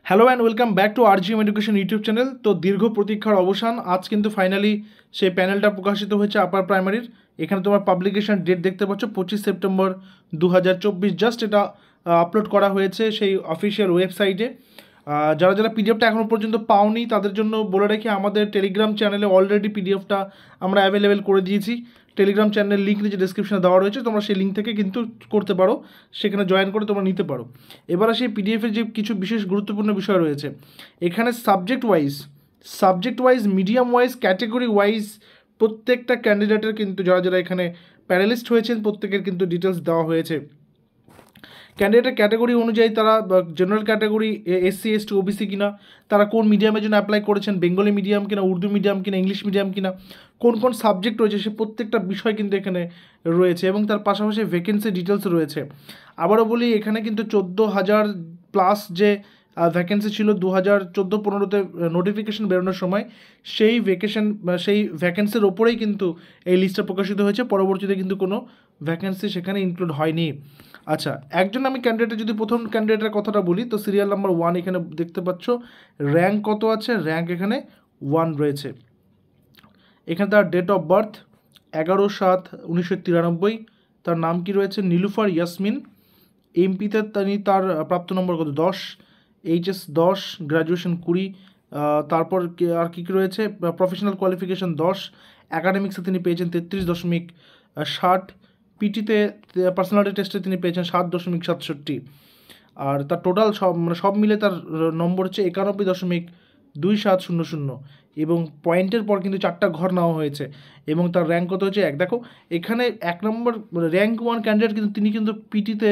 Hello and welcome back to RGM education YouTube channel. তো দীর্ঘ প্রতীক্ষার অবসান, আজ কিন্তু ফাইনালি সেই প্যানেলটা প্রকাশিত হয়েছে আপার প্রাইমারির। এখানে তোমার পাবলিকেশন ডেট দেখতে পাচ্ছ 25 সেপ্টেম্বর 2024। জাস্ট এটা আপলোড করা হয়েছে সেই অফিসিয়াল ওয়েবসাইটে। যারা যারা পিডিএফটা এখনও পর্যন্ত পাওনি তাদের জন্য বলে রাখি, আমাদের টেলিগ্রাম চ্যানেলে অলরেডি পিডিএফটা আমরা অ্যাভেলেবেল করে দিয়েছি। টেলিগ্রাম চ্যানেলের লিঙ্ক নিচে ডিসক্রিপশনে দেওয়া রয়েছে, তোমরা সেই লিঙ্ক থেকে কিন্তু করতে পারো, সেখানে জয়েন করে তোমরা নিতে পারো। এবার সেই পিডিএফের যে কিছু বিশেষ গুরুত্বপূর্ণ বিষয় রয়েছে এখানে, subject wise medium wise category wise প্রত্যেকটা ক্যান্ডিডেটের কিন্তু যারা যারা এখানে প্যানেলিস্ট হয়েছেন প্রত্যেকের কিন্তু ডিটেলস দেওয়া হয়েছে। ক্যান্ডিডেটের ক্যাটাগরি অনুযায়ী তারা general category, SC ST OBC কিনা, তারা কোন মিডিয়ামের জন্য অ্যাপ্লাই করেছেন, বেঙ্গলি মিডিয়াম কিনা, উর্দু মিডিয়াম কিনা, ইংলিশ মিডিয়াম কিনা, কোন কোন সাবজেক্ট রয়েছে সে প্রত্যেকটা বিষয় কিন্তু এখানে রয়েছে এবং তার পাশাপাশি ভ্যাকেন্সি ডিটেলস রয়েছে। আবারও বলি, এখানে কিন্তু 14,000 প্লাস যে ভ্যাকেন্সি ছিল 2014-15-তে নোটিফিকেশন বেরোনোর সময়, সেই ভ্যাকেন্সির ওপরেই কিন্তু এই লিস্টটা প্রকাশিত হয়েছে। পরবর্তীতে কিন্তু কোনো ভ্যাকেন্সি সেখানে ইনক্লুড হয়নি। আচ্ছা, একজন আমি ক্যান্ডিডেটের যদি প্রথম ক্যান্ডিডেটের কথাটা বলি, তো সিরিয়াল নাম্বার 1 এখানে দেখতে পাচ্ছ। র্যাঙ্ক কত আছে? র্যাঙ্ক এখানে 1 রয়েছে। এখানে তার ডেট অফ বার্থ 11/7/1993। তার নাম কি রয়েছে? নীলুফার ইয়াসমিন। এমপিতে তার প্রাপ্ত নম্বর কত? 10, এইচএস 10, গ্র্যাজুয়েশন 20। তারপর আর কী কী রয়েছে? প্রফেশনাল কোয়ালিফিকেশান 10, অ্যাকাডেমিক্সে তিনি পেয়েছেন 33.60, পিটিতে পার্সোনালিটি টেস্টে তিনি পেয়েছেন 7.67। আর তার টোটাল সব মিলে তার নম্বর হচ্ছে 91.2700 এবং পয়েন্টের পর কিন্তু 4টা ঘর নেওয়া হয়েছে এবং তার র্যাঙ্ক কত হচ্ছে 1। দেখো এখানে 1 নম্বর র্যাঙ্ক 1 ক্যান্ডিডেট কিন্তু তিনি কিন্তু পিটিতে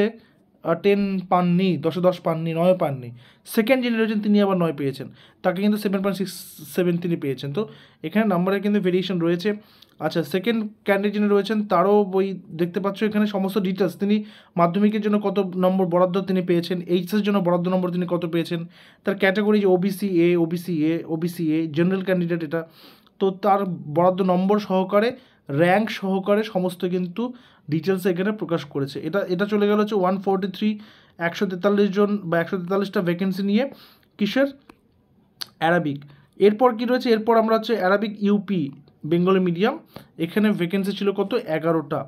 10 পাননি, 10-এ 10 পাননি, 9 পাননি। সেকেন্ড যিনি রয়েছেন তিনি আবার 9 পেয়েছেন, তাকে কিন্তু 7.67 তিনি পেয়েছেন। তো এখানে নাম্বারের কিন্তু ভেরিয়েশন রয়েছে। আচ্ছা, সেকেন্ড ক্যান্ডিডেট যিনি রয়েছেন তারও বই দেখতে পাচ্ছ এখানে সমস্ত ডিটেলস। তিনি মাধ্যমিকের জন্য কত নম্বর বরাদ্দ তিনি পেয়েছেন, এইচএসের জন্য বরাদ্দ নম্বর তিনি কত পেয়েছেন, তার ক্যাটাগরি যে ওবিসি এ জেনারেল ক্যান্ডিডেট এটা, তো তার বরাদ্দ নম্বর সহকারে র্যাঙ্ক সহকারে সমস্ত কিন্তু ডিটেলস এখানে প্রকাশ করেছে। এটা চলে গেল হচ্ছে 143, 143 জন বা 143টা ভ্যাকেন্সি নিয়ে। কিসের? অ্যারাবিক। এরপর কি রয়েছে? এরপর আমরা হচ্ছে অ্যারাবিক ইউপি বেঙ্গলি মিডিয়াম। এখানে ভ্যাকেন্সি ছিল কত? 11টা।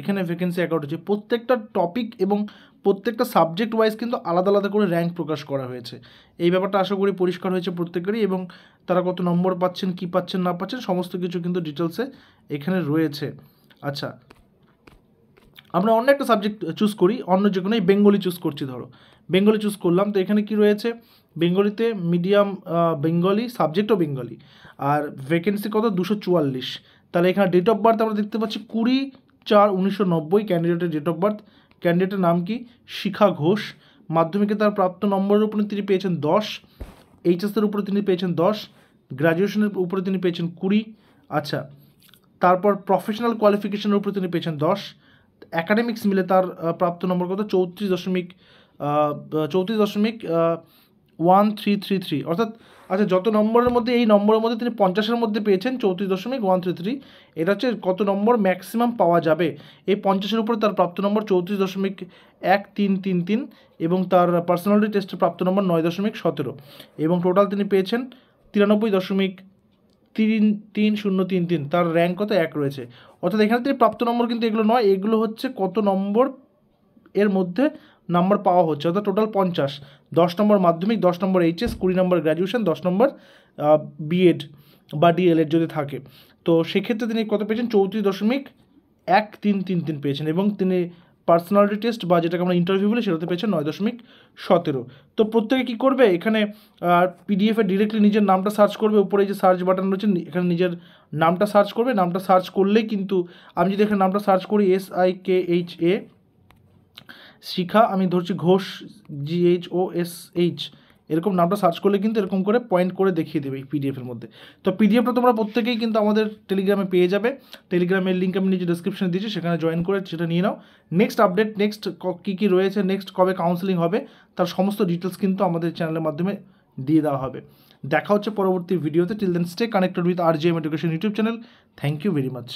এখানে ভ্যাকেন্সি 11টা আছে। প্রত্যেকটা টপিক এবং প্রত্যেকটা সাবজেক্ট ওয়াইজ কিন্তু আলাদা আলাদা করে র্যাঙ্ক প্রকাশ করা হয়েছে। এই ব্যাপারটা আশা করি পরিষ্কার হয়েছে প্রত্যেকেরই, এবং তারা কত নম্বর পাচ্ছেন, কি পাচ্ছেন না পাচ্ছেন সমস্ত কিছু কিন্তু ডিটেলসে এখানে রয়েছে। আচ্ছা, আমরা অন্য একটা সাবজেক্ট চুজ করি, অন্য যে কোনো, বেঙ্গলি চুজ করছি, ধরো বেঙ্গলি চুজ করলাম। তো এখানে কি রয়েছে? বেঙ্গলিতে মিডিয়াম বেঙ্গলি, সাবজেক্টও বেঙ্গলি, আর ভ্যাকেন্সি কত? 244। তাহলে এখানে ডেট অফ বার্থ আমরা দেখতে পাচ্ছি 20/4/1990 ক্যান্ডিডেটের ডেট অফ বার্থ। ক্যান্ডিডেটের নাম কি? শিখা ঘোষ। মাধ্যমিকে তার প্রাপ্ত নম্বরের উপরে তিনি পেয়েছেন 10, এইচএসের উপরে তিনি পেয়েছেন 10, গ্র্যাজুয়েশনের উপরে তিনি পেয়েছেন 20। আচ্ছা, তারপর প্রফেশনাল কোয়ালিফিকেশনের উপরে তিনি পেয়েছেন 10। অ্যাকাডেমিক্স মিলে তার প্রাপ্ত নম্বর কত? 34.1333। অর্থাৎ আচ্ছা, যত নম্বরের মধ্যে এই নম্বরের মধ্যে তিনি 50-এর মধ্যে পেয়েছেন 34.133। এটা হচ্ছে কত নম্বর ম্যাক্সিমাম পাওয়া যাবে। এই 50-এর উপরে তার প্রাপ্ত নম্বর 34.1333 এবং তার পার্সোনালিটি টেস্টের প্রাপ্ত নম্বর 9.17 এবং টোটাল তিনি পেয়েছেন 93.3033। তার র্যাঙ্ক কত? 1 রয়েছে। অর্থাৎ এখানে তিনি প্রাপ্ত নম্বর কিন্তু এগুলো নয়, এগুলো হচ্ছে কত নম্বর এর মধ্যে নাম্বার পাওয়া হচ্ছে। অর্থাৎ টোটাল 50, 10 নম্বর মাধ্যমিক, 10 নম্বর এইচএস, 20 নম্বর গ্র্যাজুয়েশন, 10 নম্বর বিএড বা ডিএলএড যদি থাকে। তো সেক্ষেত্রে তিনি কত পেয়েছেন? 34.1333 পেয়েছেন এবং তিনি পার্সোনালিটি টেস্ট বা যেটাকে আমরা ইন্টারভিউ বলি সেটাতে পেয়েছেন 9.17। তো প্রত্যেকে কী করবে? এখানে পিডিএফে ডিরেক্টলি নিজের নামটা সার্চ করবে, উপরে যে সার্চ বাটন রয়েছে এখানে নিজের নামটা সার্চ করবে। নামটা সার্চ করলেই কিন্তু, আমি যদি এখানে নামটা সার্চ করি SIKHA শিখা, আমি ধরছি ঘোষ GHOSH, এরকম নামটা সার্চ করলে কিন্তু এরকম করে পয়েন্ট করে দেখিয়ে দেবে এই পিডিএফের মধ্যে। তো পিডিএফটা তোমরা প্রত্যেকেই কিন্তু আমাদের টেলিগ্রামে পেয়ে যাবে। টেলিগ্রামের লিঙ্ক আমি নিচে ডিসক্রিপশনে দিয়েছি, সেখানে জয়েন করে সেটা নিয়ে নাও। নেক্সট আপডেট, নেক্সট কী কী রয়েছে, নেক্সট কবে কাউন্সেলিং হবে, তার সমস্ত ডিটেলস কিন্তু আমাদের চ্যানেলের মাধ্যমে দিয়ে দেওয়া হবে। দেখা হচ্ছে পরবর্তী ভিডিওতে। Till then stay connected with RGM education YouTube channel. Thank you very much.